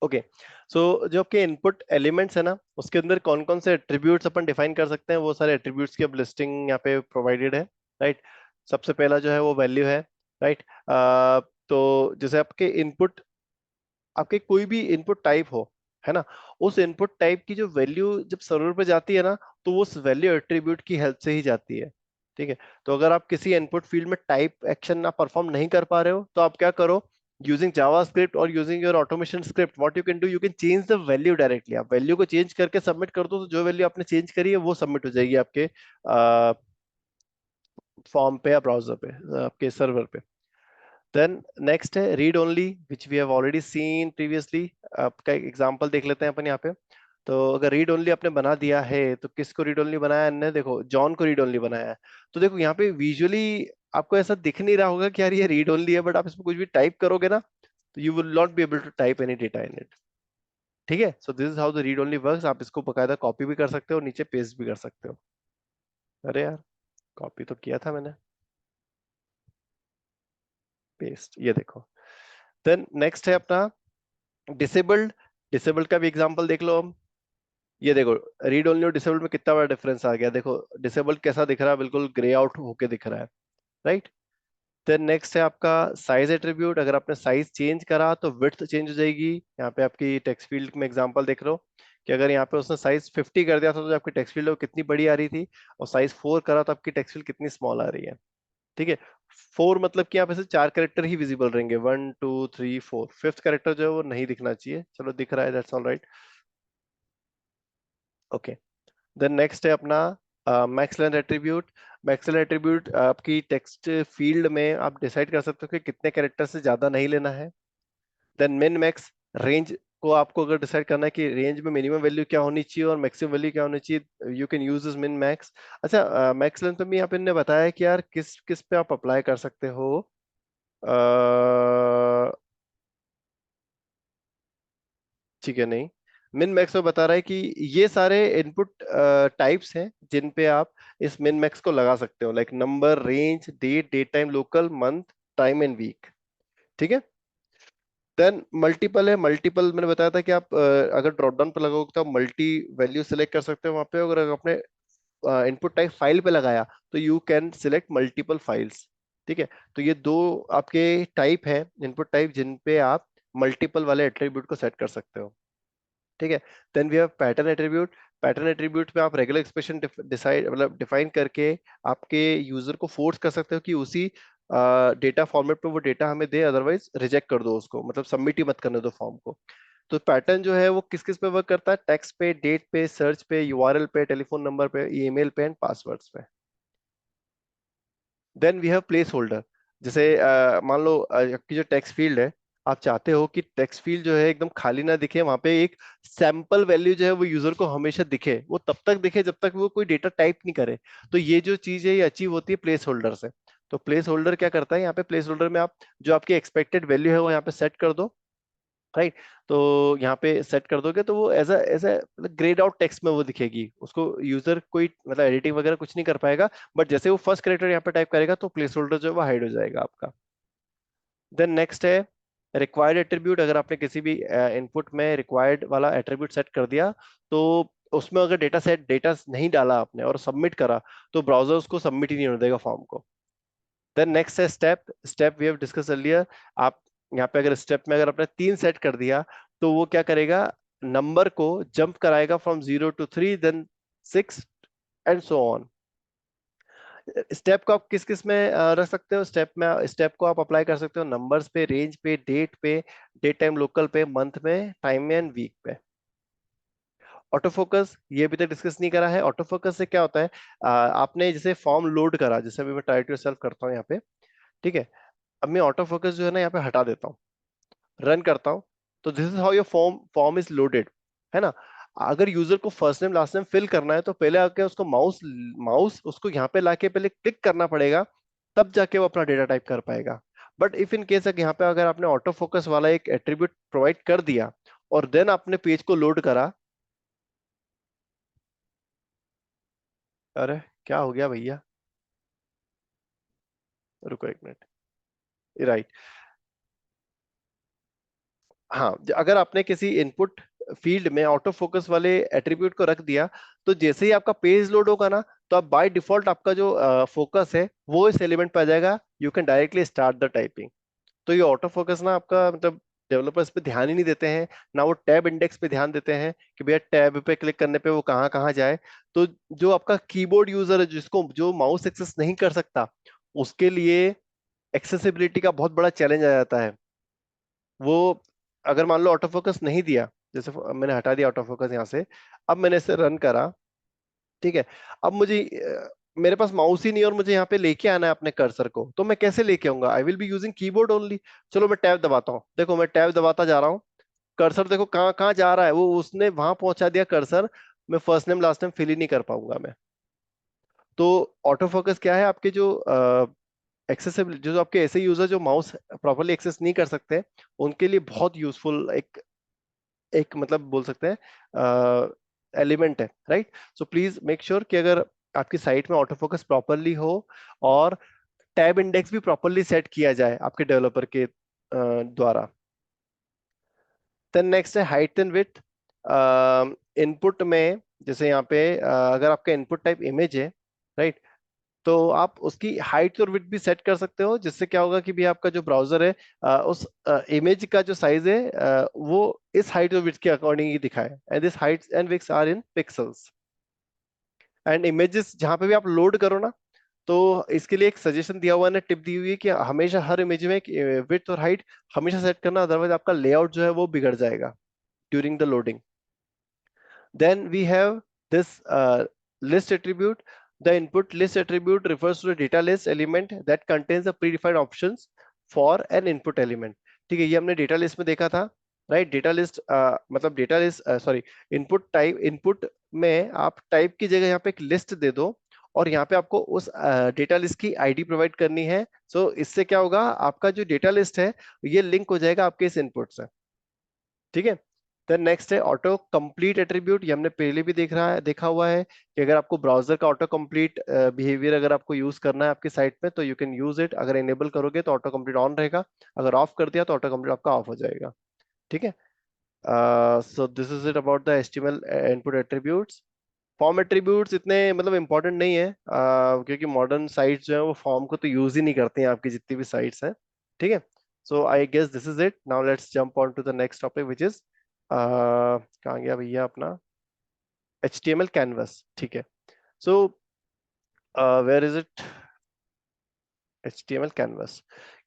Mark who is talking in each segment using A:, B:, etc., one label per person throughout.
A: Okay, सो जो आपके input elements है ना, उसके अंदर कौन कौन से एट्रीब्यूट्स अपन डिफाइन कर सकते हैं, वो सारे एट्रीब्यूट्स की अब लिस्टिंग यहाँ पे प्रोवाइडेड है, राइट। सबसे पहला जो है वो वैल्यू है, राइट। तो जैसे आपके इनपुट, आपके कोई भी इनपुट टाइप हो, है ना, उस इनपुट टाइप की जो वैल्यू जब सर्वर पे जाती है ना, तो वो उस वैल्यू एट्रीब्यूट की हेल्प से ही जाती है, ठीक है। तो अगर आप किसी इनपुट फील्ड में टाइप एक्शन आप परफॉर्म नहीं कर पा रहे हो, तो आप क्या करो, यूजिंग जावास्क्रिप्ट और using your automation script, what you can do, you can change the value directly. आप वैल्यू को चेंज करके सबमिट कर दो, तो जो वैल्यू आपने चेंज करी है वो सबमिट हो जाएगी आपके फॉर्म पे या ब्राउजर पे, आपके सर्वर पे। देन नेक्स्ट है read only, which we have already seen previously. आपका एक एग्जांपल देख लेते हैं अपन यहाँ पे। तो अगर रीड ओनली आपने बना दिया है, तो किसको रीड ओनली बनाया है हमने, देखो जॉन को रीड ओनली बनाया है। तो देखो यहाँ पे विजुअली आपको ऐसा दिख नहीं रहा होगा कि यार ये रीड ओनली है, बट आप इसमें कुछ भी टाइप करोगे ना, तो you will not be able to type any data in it, ठीक है। So this is how the read only works. आप इसको बकायदा कॉपी भी कर सकते हो, नीचे पेस्ट भी कर सकते हो। अरे यार, कॉपी तो किया था मैंने, पेस्ट, ये देखो। देन नेक्स्ट है अपना डिसेबल्ड। डिसेबल्ड का भी एग्जांपल देख लो हम। ये देखो, रीड ओनली और डिसेबल्ड में कितना बड़ा डिफरेंस आ गया। देखो डिसेबल्ड कैसा दिख रहा है, बिल्कुल ग्रे आउट होके दिख रहा है, राइट। देन नेक्स्ट है आपका साइज एट्रीब्यूट। अगर आपने साइज चेंज करा तो विड्थ चेंज हो जाएगी। यहाँ पे आपकी टेक्स्ट फील्ड में एग्जांपल देख रहे हो कि अगर यहाँ पे उसने साइज 50 कर दिया था, तो जो आपकी टेक्स्ट फील्ड है वो कितनी बड़ी आ रही थी, और साइज 4 करा तो आपकी टेक्स्ट फील्ड कितनी स्मॉल आ रही है, ठीक है। 4 मतलब कि यहाँ पे से 4 कैरेक्टर ही विजिबल रहेंगे, 1 2 3 4, फिफ्थ कैरेक्टर जो है वो नहीं दिखना चाहिए, चलो दिख रहा है, that's all right, okay. Then next है अपना max length attribute. Max length attribute आपकी टेक्स्ट फील्ड में आप डिसाइड कर सकते हो कि कितने कैरेक्टर से ज्यादा नहीं लेना है। देन मिन मैक्स, रेंज को आपको अगर डिसाइड करना है कि रेंज में मिनिमम वैल्यू क्या होनी चाहिए और मैक्सिमम वैल्यू क्या होनी चाहिए, you can use this min max. अच्छा, मैक्स लेंथ में यहाँ पे इन्होंने बताया कि यार किस किस पे आप अप्लाई कर सकते हो। अ, ठीक है, नहीं, मिन मैक्स में बता रहा है कि ये सारे इनपुट टाइप्स हैं जिन पे आप इस मिन मैक्स को लगा सकते हो, like number, range, date, date time, local, month, time and week, ठीक है। देन मल्टीपल है। मल्टीपल मैंने बताया था कि आप अगर ड्रॉप डाउन पे लगाओगे तो आप मल्टी वैल्यू सिलेक्ट कर सकते हो वहां पे। अगर आपने इनपुट टाइप फाइल पे लगाया, तो you can select multiple files, ठीक है। तो ये दो आपके टाइप है, इनपुट टाइप, जिन पे आप मल्टीपल वाले एट्रीब्यूट को सेट कर सकते हो, ठीक है। Then we have pattern attribute. Pattern attribute में आप रेगुलर एक्सप्रेशन डिसाइड, मतलब डिफाइन करके आपके यूजर को फोर्स कर सकते हो कि उसी डेटा फॉर्मेट पे वो डेटा हमें दे, अदरवाइज रिजेक्ट कर दो उसको, मतलब सबमिट ही मत करने दो फॉर्म को। तो पैटर्न जो है वो किस किस पे वर्क करता है, टेक्स्ट पे, डेट पे, सर्च पे, यूआरएल पे, टेलीफोन नंबर पे, ईमेल पे एंड पासवर्ड्स पे। Then we have place holder. जैसे मान लो आपकी जो टेक्स्ट फील्ड है, आप चाहते हो कि टेक्स्ट फील्ड जो है एकदम खाली ना दिखे, वहां पे एक सैंपल वैल्यू जो है वो यूजर को हमेशा दिखे, वो तब तक दिखे जब तक वो कोई डेटा टाइप नहीं करे। तो ये जो चीज है ये अचीव होती है प्लेस होल्डर से। तो प्लेस होल्डर क्या करता है, यहाँ पे प्लेस होल्डर में आप जो आपकी एक्सपेक्टेड वैल्यू है वो यहाँ पे सेट कर दो, राइट। तो यहाँ पे सेट कर दोगे तो वो as a greyed out text में वो दिखेगी, उसको यूजर कोई मतलब एडिटिंग वगैरह कुछ नहीं कर पाएगा। बट जैसे वो फर्स्ट कैरेक्टर यहाँ पे टाइप करेगा, तो प्लेस होल्डर जो है वो हाइड हो जाएगा आपका। देन नेक्स्ट है रिक्वायर्ड एट्रीब्यूट। अगर आपने किसी भी इनपुट में रिक्वायर्ड वाला एट्रीब्यूट सेट कर दिया, तो उसमें अगर डेटा नहीं डाला आपने और सबमिट करा, तो ब्राउजर उसको सबमिट ही नहीं होने देगा फॉर्म को। देन नेक्स्ट है step. Step we have discuss earlier. आप यहाँ पे अगर स्टेप में अगर आपने 3 सेट कर दिया, तो वो क्या करेगा, नंबर को जंप कराएगा from 0 to 3, then 6 and so on. Step को आप किस किस में रख सकते हो, स्टेप को आप अप्लाई कर सकते हो नंबर्स पे, रेंज पे, डेट पे, डेट टाइम लोकल पे, मंथ में, टाइम में एंड वीक पे। ऑटो फोकस ये अभी तक डिस्कस नहीं करा है। ऑटो फोकस से क्या होता है, आपने जैसे फॉर्म लोड करा, जैसे अभी मैं ट्राई टू सेल्फ करता हूँ यहाँ पे, ठीक है। अब मैं ऑटो फोकस जो है ना यहाँ पे हटा देता हूँ, रन करता हूँ। तो this is how your form form is loaded, है ना। अगर यूजर को first name last name fill करना है, तो पहले आके उसको माउस माउस उसको यहाँ पे लाके पहले क्लिक करना पड़ेगा, तब जाके वो अपना डेटा टाइप कर पाएगा। बट इफ इन केस यहाँ पे अगर आपने ऑटो फोकस वाला एक एट्रीब्यूट प्रोवाइड कर दिया और देन आपने पेज को लोड करा, अरे क्या हो गया भैया, रुको एक मिनट, राइट। हाँ, अगर आपने किसी इनपुट फील्ड में ऑटो फोकस वाले एट्रीब्यूट को रख दिया, तो जैसे ही आपका पेज लोड होगा ना, तो आप बाय डिफॉल्ट आपका जो फोकस है वो इस एलिमेंट पे आ जाएगा, you can directly start the typing. तो ये ऑटो फोकस ना आपका मतलब डेवलपर्स पे ध्यान ही नहीं देते हैं ना, वो टैब इंडेक्स पे ध्यान देते हैं कि भैया टैब पे क्लिक करने पे वो कहाँ कहाँ जाए। तो जो आपका कीबोर्ड यूजर है, जिसको जो माउस एक्सेस नहीं कर सकता, उसके लिए एक्सेसिबिलिटी का बहुत बड़ा चैलेंज आ जाता है। वो अगर मान लो ऑटो फोकस नहीं दिया, जैसे मैंने हटा दिया ऑटो फोकस यहाँ से, अब मैंने इसे रन करा, ठीक है, अब मुझे मेरे पास माउस ही नहीं और मुझे यहाँ पे लेके आना है अपने कर्सर को, तो मैं कैसे लेके आऊंगा? I will be using keyboard only. चलो मैं टैब दबाता हूँ, देखो मैं टैब दबाता जा रहा हूँ, कर्सर देखो कहाँ कहाँ जा रहा है, वो उसने वहां पहुंचा दिया कर्सर। मैं first name last name fill ही नहीं कर पाऊंगा मैं। तो ऑटो फोकस क्या है, आपके जो एक्सेसिबल, जो आपके ऐसे यूजर जो माउस प्रॉपरली एक्सेस नहीं कर सकते, उनके लिए बहुत यूजफुल एक एक मतलब बोल सकते हैं एलिमेंट है, right. So please make sure कि अगर आपकी साइट में ऑटो फोकस प्रॉपरली हो और टैब इंडेक्स भी प्रॉपरली सेट किया जाए आपके डेवलपर के द्वारा। देन नेक्स्ट है हाइट एंड विड्थ। इनपुट में जैसे यहाँ पे अगर आपका इनपुट टाइप इमेज है, राइट, तो आप उसकी हाइट और विड्थ भी सेट कर सकते हो, जिससे क्या होगा कि भी आपका जो ब्राउजर है उस इमेज का जो साइज है वो इस हाइट और विड्थ के अकॉर्डिंग ही दिखाए, and this heights and widths are in pixels. And images जहां पे भी आप लोड करो ना, तो इसके लिए एक सजेशन दिया हुआ है, टिप दी हुई है कि हमेशा हर इमेज में विड्थ और हाइट हमेशा सेट करना, अदरवाइज आपका लेआउट जो है वो बिगड़ जाएगा during the loading. Then we have this list attribute. The input list attribute refers to a data list element that contains the predefined options for an input element. ठीक है, ये हमने डेटा लिस्ट में देखा था, राइट। डेटा लिस्ट मतलब data list, sorry, input type, input में आप टाइप की जगह यहाँ पे एक लिस्ट दे दो, और यहाँ पे आपको उस डेटा लिस्ट की आईडी प्रोवाइड करनी है। सो इससे क्या होगा, आपका जो डेटा लिस्ट है ये लिंक हो जाएगा आपके इस इनपुट से, ठीक है। देन नेक्स्ट है ऑटो कंप्लीट एट्रीब्यूट। ये हमने पहले भी देखा हुआ है कि अगर आपको ब्राउजर का ऑटो कंप्लीट बिहेवियर अगर आपको यूज करना है आपकी साइट में, तो यू कैन यूज इट। अगर इनेबल करोगे तो ऑटो कंप्लीट ऑन रहेगा, अगर ऑफ कर दिया तो ऑटो कंप्लीट आपका ऑफ हो जाएगा, ठीक है। So this is it about the HTML input attributes. Form attributes इतने मतलब इंपॉर्टेंट नहीं है, क्योंकि मॉडर्न साइट्स जो है वो फॉर्म को तो यूज ही नहीं करते हैं, आपकी जितनी भी साइट्स हैं, ठीक है। So I guess this is it. Now let's jump on to the next topic which is कहाँ गया भैया अपना HTML कैनवस, ठीक है। So where is it, HTML canvas.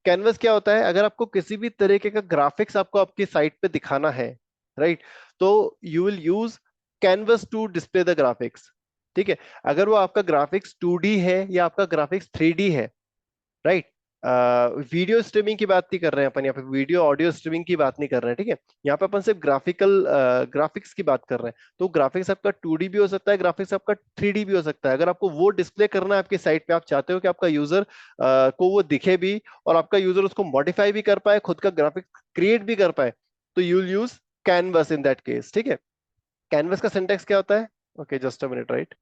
A: Canvas क्या होता है, अगर आपको किसी भी तरीके का ग्राफिक्स आपको आपकी साइट पे दिखाना है, राइट, तो you will use canvas to display the graphics, ठीक है। अगर वो आपका ग्राफिक्स 2D है या आपका ग्राफिक्स 3D है, राइट, वीडियो स्ट्रीमिंग की बात नहीं कर रहे हैं अपन यहाँ पे, वीडियो ऑडियो स्ट्रीमिंग की बात नहीं कर रहे हैं, ठीक है। यहाँ पे अपन सिर्फ ग्राफिक्स की बात कर रहे हैं। तो ग्राफिक्स आपका 2D भी हो सकता है, ग्राफिक्स आपका 3D भी हो सकता है। अगर आपको वो डिस्प्ले करना है आपकी साइट पे, आप चाहते हो कि आपका यूजर को वो दिखे भी और आपका यूजर उसको मॉडिफाई भी कर पाए, खुद का ग्राफिक्स क्रिएट भी कर पाए, तो you will use canvas in that case, ठीक है। कैनवस का सिंटेक्स क्या होता है? Okay, just a minute, right.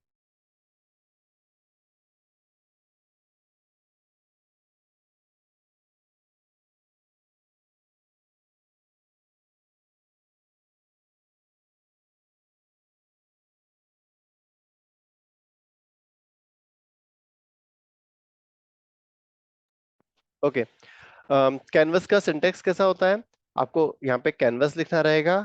A: Okay, canvas का सिंटेक्स कैसा होता है? आपको यहाँ पे कैनवस लिखना रहेगा,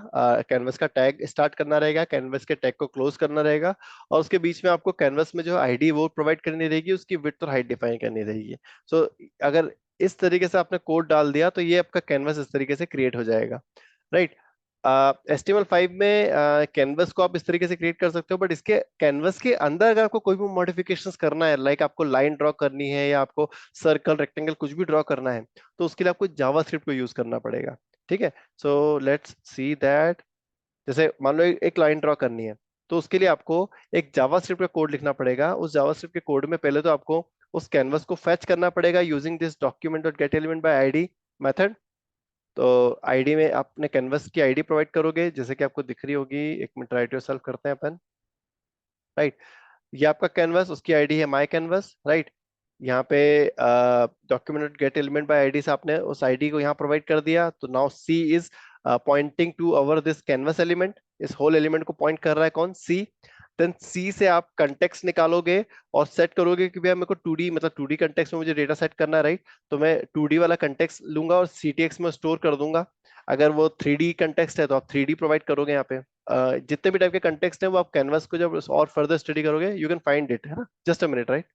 A: कैनवस का टैग स्टार्ट करना रहेगा, कैनवस के टैग को क्लोज करना रहेगा, और उसके बीच में आपको कैनवस में जो आईडी वो प्रोवाइड करनी रहेगी, उसकी विड्थ और हाइट डिफाइन करनी रहेगी। सो अगर इस तरीके से आपने कोड डाल दिया तो ये आपका कैनवस इस तरीके से क्रिएट हो जाएगा, राइट। HTML5 में कैनवस को आप इस तरीके से क्रिएट कर सकते हो, बट इसके कैनवस के अंदर अगर आपको कोई भी मॉडिफिकेशंस करना है, लाइक आपको लाइन ड्रॉ करनी है या आपको सर्कल रेक्टेंगल कुछ भी ड्रॉ करना है, तो उसके लिए आपको जावास्क्रिप्ट को यूज करना पड़ेगा, ठीक है। सो लेट्स सी दैट, जैसे मान लो एक लाइन ड्रॉ करनी है, तो उसके लिए आपको एक जावास्क्रिप्ट का कोड लिखना पड़ेगा। उस जावास्क्रिप्ट के कोड में पहले तो आपको उस कैनवस को फेच करना पड़ेगा using this document dot gate element by ID method. तो आईडी में आपने कैनवस की आईडी प्रोवाइड करोगे, जैसे कि आपको दिख रही होगी, एक मिनट, राइट योरसेल्फ करते हैं अपन, राइट। ये आपका कैनवस, उसकी आईडी है माई कैनवस, राइट। यहाँ पे document gate element by ID से आपने उस आईडी को यहाँ प्रोवाइड कर दिया, तो now C is pointing to our this canvas element, इस होल एलिमेंट को पॉइंट कर रहा है कौन, सी। देन सी से आप कंटेक्स्ट निकालोगे और सेट करोगे कि भैया मेरे को 2D, मतलब 2D कंटेक्स्ट में मुझे डेटा सेट करना है, राइट। तो मैं 2D वाला कंटेक्स्ट लूंगा और CTX में स्टोर कर दूंगा। अगर वो 3D कंटेक्स्ट है तो आप 3D प्रोवाइड करोगे यहाँ पे। जितने भी टाइप के कंटेक्स्ट हैं वो आप कैनवस को जब और फर्दर स्टडी करोगे यू कैन फाइंड इट, है ना। Just a minute, right.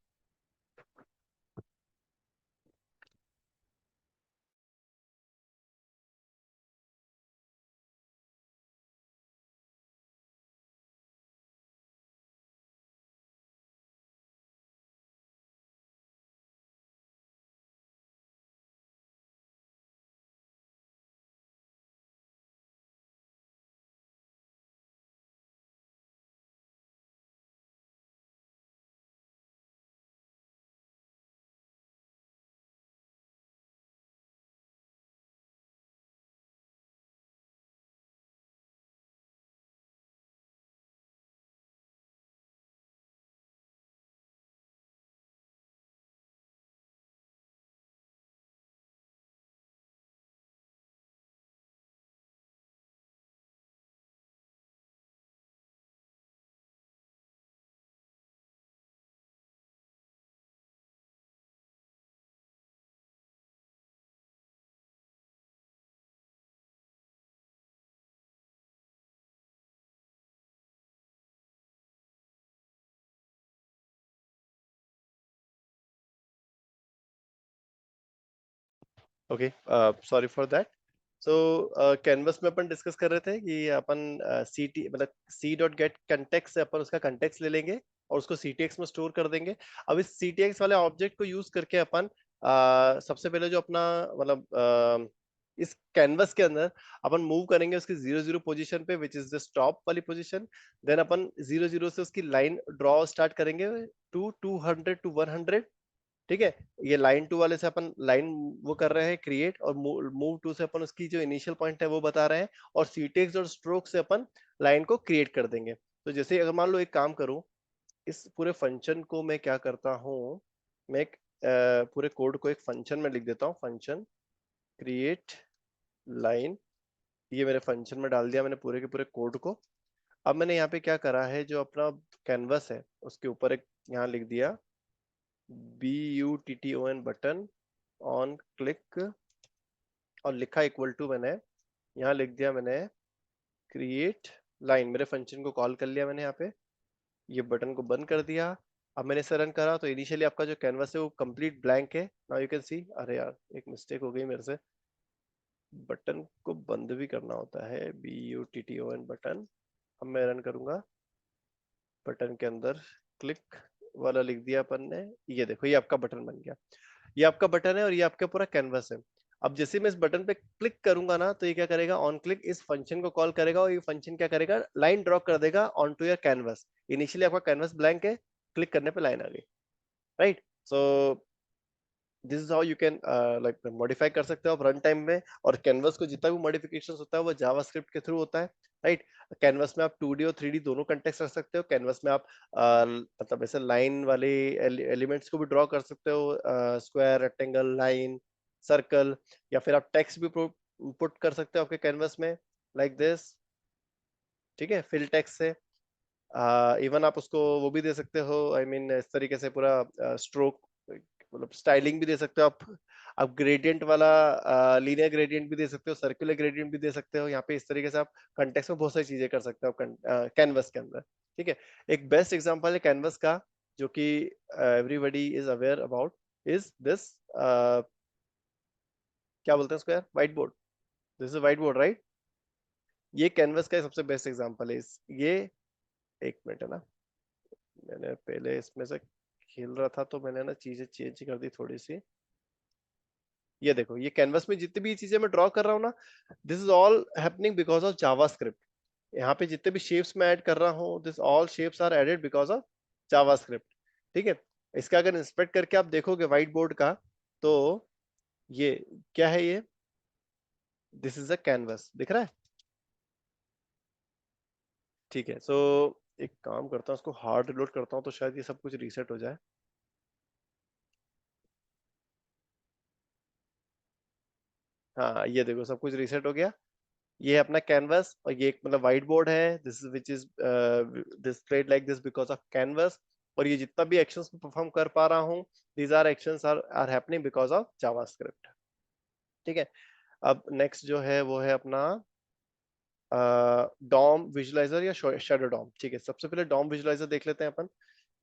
A: Okay, sorry for that. So canvas में अपन डिस्कस कर रहे थे कि अपन सी टी मतलब सी डॉट गेट कंटेक्ट से अपन उसका कंटेक्ट ले लेंगे और उसको CTX में स्टोर कर देंगे। अब इस CTX वाले ऑब्जेक्ट को यूज करके अपन सबसे पहले जो अपना मतलब इस कैनवस के अंदर अपन मूव करेंगे उसकी 0 0 पोजीशन पे, विच इज द टॉप वाली पोजीशन। देन अपन 0 0 से उसकी लाइन ड्रॉ स्टार्ट करेंगे टू 200 टू 100। ठीक है, ये लाइन टू वाले से अपन लाइन वो कर रहे हैं क्रिएट, और मूव टू से अपन उसकी जो इनिशियल पॉइंट है वो बता रहे हैं, और सीटेक्स और स्ट्रोक से अपन लाइन को क्रिएट कर देंगे। तो जैसे अगर मान लो एक काम करूं, इस पूरे फंक्शन को मैं क्या करता हूं, मैं एक पूरे कोड को एक फंक्शन में लिख देता हूं, फंक्शन क्रिएट लाइन। ये मेरे फंक्शन में डाल दिया मैंने पूरे के पूरे कोड को। अब मैंने यहाँ पे क्या करा है, जो अपना कैनवस है उसके ऊपर एक यहाँ लिख दिया BUTTON बटन ऑन क्लिक, और लिखा इक्वल टू मैंने यहाँ लिख दिया मैंने क्रिएट लाइन। मेरे फंक्शन को कॉल कर लिया मैंने यहाँ पे, ये बटन को बंद कर दिया। अब मैंने इसे रन करा तो इनिशियली आपका जो कैनवस है वो कंप्लीट ब्लैंक है। नाउ यू कैन सी, अरे यार एक मिस्टेक हो गई मेरे से, बटन को बंद भी करना होता है, BUTTON बटन। अब मैं रन करूंगा, बटन के अंदर क्लिक वाला लिख दिया अपन ने, ये देखो ये आपका बटन बन गया। ये आपका बटन है और ये आपका पूरा कैनवस है। अब जैसे मैं इस बटन पे क्लिक करूंगा ना, तो ये क्या करेगा, ऑन क्लिक इस फंक्शन को कॉल करेगा और ये फंक्शन क्या करेगा, लाइन ड्रॉ कर देगा on to your canvas. Initially आपका कैनवस ब्लैंक है, क्लिक करने पे लाइन आ गई, right. So this is how you can like modify कर सकते हो आप रन टाइम में। और कैनवस को जितना भी मॉडिफिकेशन होता है वो जावास्क्रिप्ट के थ्रू होता है, राइट। कैनवस में आप 2D और 3D दोनों कंटेक्स्ट रख सकते हो। कैनवस में आप मतलब ऐसे लाइन वाले एलिमेंट्स को भी ड्रॉ कर सकते हो, स्क्वायर, रेक्टेंगल, लाइन, सर्कल, या फिर आप टेक्स्ट भी पुट कर सकते हो आपके कैनवस में, लाइक दिस। ठीक है, फिल टेक्स्ट से इवन आप उसको वो भी दे सकते हो, आई I मीन इस तरीके से पूरा स्ट्रोक, मतलब स्टाइलिंग भी दे सकते हो आप ग्रेडियंट वाला लीनियर ग्रेडियंट भी दे सकते हो, सर्कुलर ग्रेडियंट भी दे सकते हो। यहाँ पे इस तरीके से आप कंटेक्स्ट में बहुत सारी चीजें कर सकते हो कैनवस के अंदर। ठीक है, एक बेस्ट एग्जांपल है कैनवस का, जो कि everybody is aware about, is this, क्या बोलते हैं उसको यार, white board. This is white board, right. ये कैनवस का सबसे बेस्ट एग्जांपल है ये। एक मिनट है ना, मैंने पहले इसमें से खेल रहा था तो मैंने ना चीजें चेंज कर दी थोड़ी सी। ये देखो, ये कैनवस में जितनी भी चीजें मैं ड्रॉ कर रहा हूँ ना, this is all happening because of JavaScript. यहाँ पे जितने भी शेप्स मैं ऐड कर रहा हूँ, this all shapes are added because of JavaScript. ठीक है, इसका अगर इंस्पेक्ट करके आप देखोगे व्हाइट बोर्ड का, तो ये क्या है, ये दिस इज अ कैनवस, दिख रहा है। ठीक है, सो एक काम करता हूँ, उसको हार्ड रिलोड करता हूँ तो शायद ये सब कुछ रीसेट हो जाए। हाँ, ये देखो सब कुछ रीसेट हो गया। ये है अपना कैनवस, और ये एक मतलब व्हाइट बोर्ड है, this which is displayed like this because of canvas. और ये जितना भी एक्शंस परफॉर्म कर पा रहा हूँ, these are actions are happening because of JavaScript. ठीक है। अब नेक्स्ट जो है वो है अपना डॉम विजुलाइजर या शैडो डॉम। ठीक है, सबसे पहले डॉम विजुलाइजर देख लेते हैं अपन।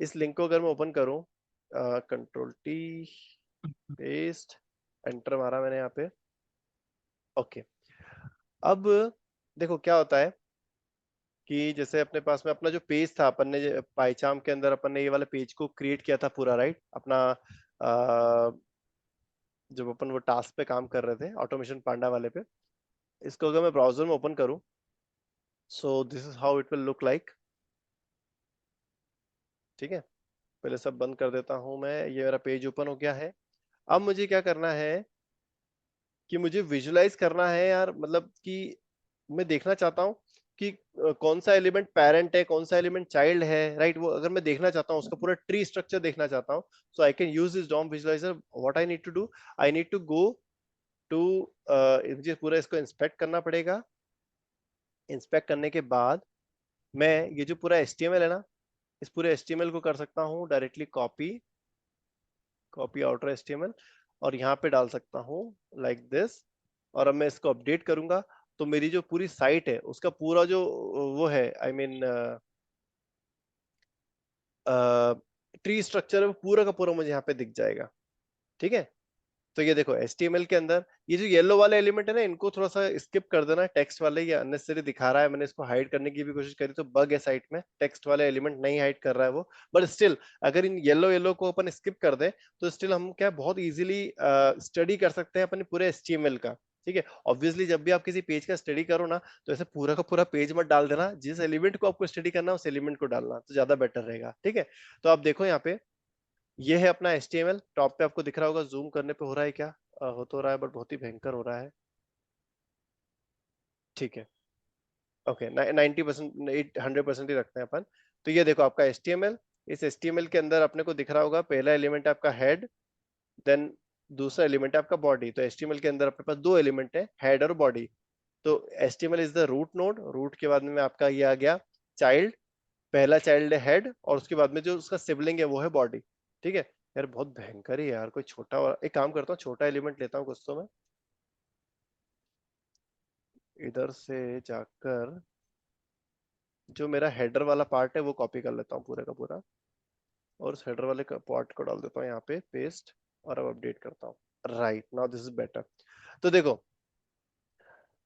A: इस लिंक को अगर मैं ओपन करूं, कंट्रोल टी, पेस्ट, एंटर मारा मैंने यहाँ पे। ओके, अब देखो क्या होता है कि जैसे अपने पास में अपना जो पेज था, अपन ने पाईचाम के अंदर अपन ने ये वाला पेज को क्रिएट किया था पूरा, राइट? अपना जब अपन वो टास्क पे काम कर रहे थे ऑटोमेशन पांडा वाले पे, इसको अगर मैं ब्राउजर में ओपन करूं, सो this is how it will look like. ठीक है, पहले सब बंद कर देता हूं मैं, ये मेरा पेज ओपन हो गया है। अब मुझे क्या करना है कि मुझे विजुलाइज करना है यार, मतलब कि मैं देखना चाहता हूँ कि कौन सा एलिमेंट पेरेंट है, कौन सा एलिमेंट चाइल्ड है, राइट? वो अगर मैं देखना चाहता हूँ, उसका पूरा ट्री स्ट्रक्चर देखना चाहता हूँ, so I can use this DOM visualizer. What I need to do, I need to go to, मुझे पूरा इसको इंस्पेक्ट करना पड़ेगा। इंस्पेक्ट करने के बाद मैं ये जो पूरा HTML है ना, इस पूरे HTML को कर सकता हूँ directly copy, copy outer HTML, और यहाँ पे डाल सकता हूँ लाइक दिस। और अब मैं इसको अपडेट करूंगा, तो मेरी जो पूरी साइट है उसका पूरा जो वो है, आई मीन ट्री स्ट्रक्चर है, वो पूरा का पूरा मुझे यहाँ पे दिख जाएगा। ठीक है, तो ये देखो HTML के अंदर ये जो येलो वाले एलिमेंट है ना, इनको थोड़ा सा स्किप कर देना। टेक्स्ट वाले ये अननेसेसरी दिखा रहा है, मैंने इसको हाइड करने की भी कोशिश करी तो बग है साइट में, टेक्स्ट वाले एलिमेंट नहीं हाइड कर रहा है वो। बट स्टिल अगर इन येलो येलो को अपन स्किप कर दे, तो स्टिल हम क्या बहुत इजीली स्टडी कर सकते हैं अपने पूरे HTML का। ठीक है, ऑब्वियसली जब भी आप किसी पेज का स्टडी करो ना, तो ऐसे पूरा का पूरा पेज मत डाल देना, जिस एलिमेंट को आपको स्टडी करना है उस एलिमेंट को डालना, तो ज्यादा बेटर रहेगा। ठीक है, तो आप देखो यहाँ पे ये है अपना HTML। टॉप पे आपको दिख रहा होगा, जूम करने पे हो रहा है क्या? हो तो रहा है बट बहुत ही भयंकर हो रहा है। ठीक है, ओके, 90%, 100% ही रखते हैं अपन। तो ये देखो आपका HTML, इस HTML के अंदर अपने को दिख रहा होगा, पहला एलिमेंट है आपका हेड, देन दूसरा एलिमेंट है आपका बॉडी। तो HTML के अंदर अपने पास दो एलिमेंट है, हेड और बॉडी। तो HTML is the root node, root के बाद में आपका ये आ गया चाइल्ड, पहला चाइल्ड है हेड, और उसके बाद में जो उसका सिबलिंग है वो है बॉडी। ठीक है, यार बहुत भयंकर है यार, कोई छोटा एक काम करता हूँ, छोटा एलिमेंट लेता हूँ कुछ तो मैं, इधर से जाकर जो मेरा हेडर वाला पार्ट है वो कॉपी कर लेता हूँ पूरे का पूरा, और उस हेडर वाले पार्ट को डाल देता हूँ यहाँ पे पेस्ट, और अब अपडेट करता हूँ। Right, now this is better. तो देखो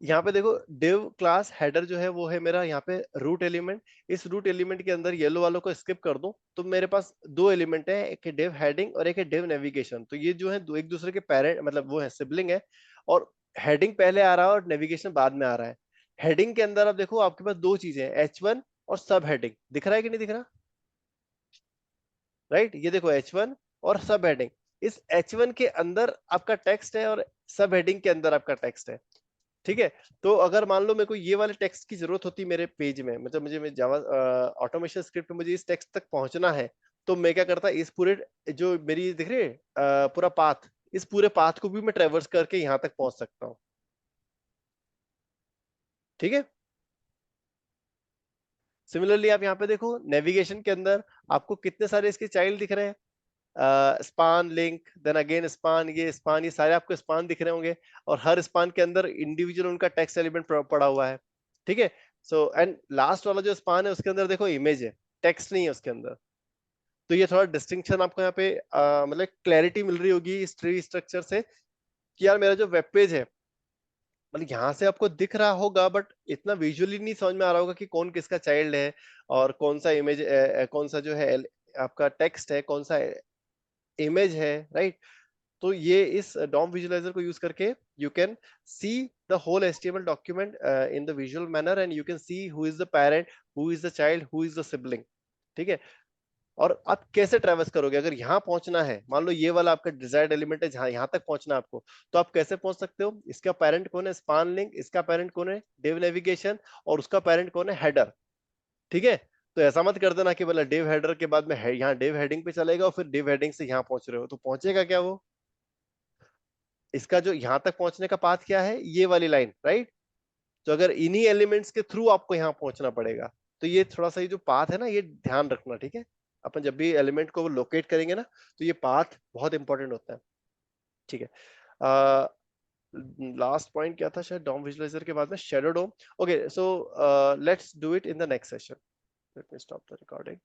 A: यहाँ पे देखो, div क्लास हेडर जो है वो है मेरा यहाँ पे रूट एलिमेंट। इस रूट एलिमेंट के अंदर येलो वालों को स्किप कर दूं, तो मेरे पास दो एलिमेंट है, एक है div हेडिंग और एक है div नेविगेशन। तो ये जो है दो एक दूसरे के पेरेंट, मतलब वो है सिबलिंग है, और हेडिंग पहले आ रहा है और नेविगेशन बाद में आ रहा है। हेडिंग के अंदर अब देखो आपके पास दो चीजें हैं, H1 और सब हेडिंग। दिख रहा है कि नहीं दिख रहा? राइट, ये देखो H1 और सब हेडिंग। इस H1 के अंदर आपका टेक्स्ट है और सब हेडिंग के अंदर आपका टेक्स्ट है। ठीक है, तो अगर मान लो मेरे को ये वाले टेक्स्ट की जरूरत होती मेरे पेज में, मतलब मुझे जावा ऑटोमेशन स्क्रिप्ट में मुझे इस टेक्स्ट तक पहुंचना है, तो मैं क्या करता, इस पूरे जो मेरी दिख रही है पूरा पाथ, इस पूरे पाथ को भी मैं ट्रेवर्स करके यहाँ तक पहुंच सकता हूँ। ठीक है, सिमिलरली आप यहाँ पे देखो नेविगेशन के अंदर आपको कितने सारे इसके चाइल्ड दिख रहे हैं, span, link, then again span, ये सारे आपको स्पान दिख रहे होंगे, और हर स्पान के अंदर इंडिविजुअल उनका टेक्स्ट एलिमेंट पड़ा हुआ है। ठीक है, सो एंड लास्ट वाला जो स्पान है उसके अंदर देखो इमेज है, टेक्स्ट नहीं है उसके अंदर। तो ये थोड़ा डिस्टिंक्शन आपको यहाँ पे मतलब क्लैरिटी मिल रही होगी इस ट्री स्ट्रक्चर से, कि यार मेरा जो वेब पेज है, मतलब यहाँ से आपको दिख रहा होगा बट इतना विजुअली नहीं समझ में आ रहा होगा कि कौन किसका चाइल्ड है, और कौन सा इमेज, कौन सा जो है आपका टेक्स्ट है, कौन सा इमेज है, राइट? तो ये इस डॉम विजुअलाइजर को यूज करके you can see the whole HTML document in the visual manner, and you can see who is the parent, who is the child, who is the sibling. ठीक है, और आप कैसे ट्रेवर्स करोगे, अगर यहाँ पहुंचना है, मान लो ये वाला आपका डिजायर्ड एलिमेंट है जहां यहाँ तक पहुंचना है आपको, तो आप कैसे पहुंच सकते हो? इसका पेरेंट कौन है? Span link. इसका पेरेंट कौन है? Div navigation. और उसका पेरेंट कौन है? हेडर। ठीक है, तो ऐसा मत कर देना कि मतलब डिव हेडर के बाद में यहाँ डिव हेडिंग पे चलेगा और फिर डिव हेडिंग से यहाँ पहुंच रहे हो, तो पहुंचेगा क्या वो? इसका जो यहां तक पहुंचने का पाथ क्या है? ये वाली लाइन, राइट? तो अगर इन्हीं एलिमेंट्स के थ्रू आपको यहाँ पहुंचना पड़ेगा, तो ये थोड़ा सा ये जो पाथ है ना, ये ध्यान रखना, ठीक है। अपन जब भी एलिमेंट को लोकेट करेंगे ना, तो ये पाथ बहुत इंपॉर्टेंट होता है, ठीक है। लास्ट पॉइंट क्या था, शायद डॉम विजुअलाइजर के बाद में shadow DOM. Okay, so let's do it in the next session. Let me stop the recording.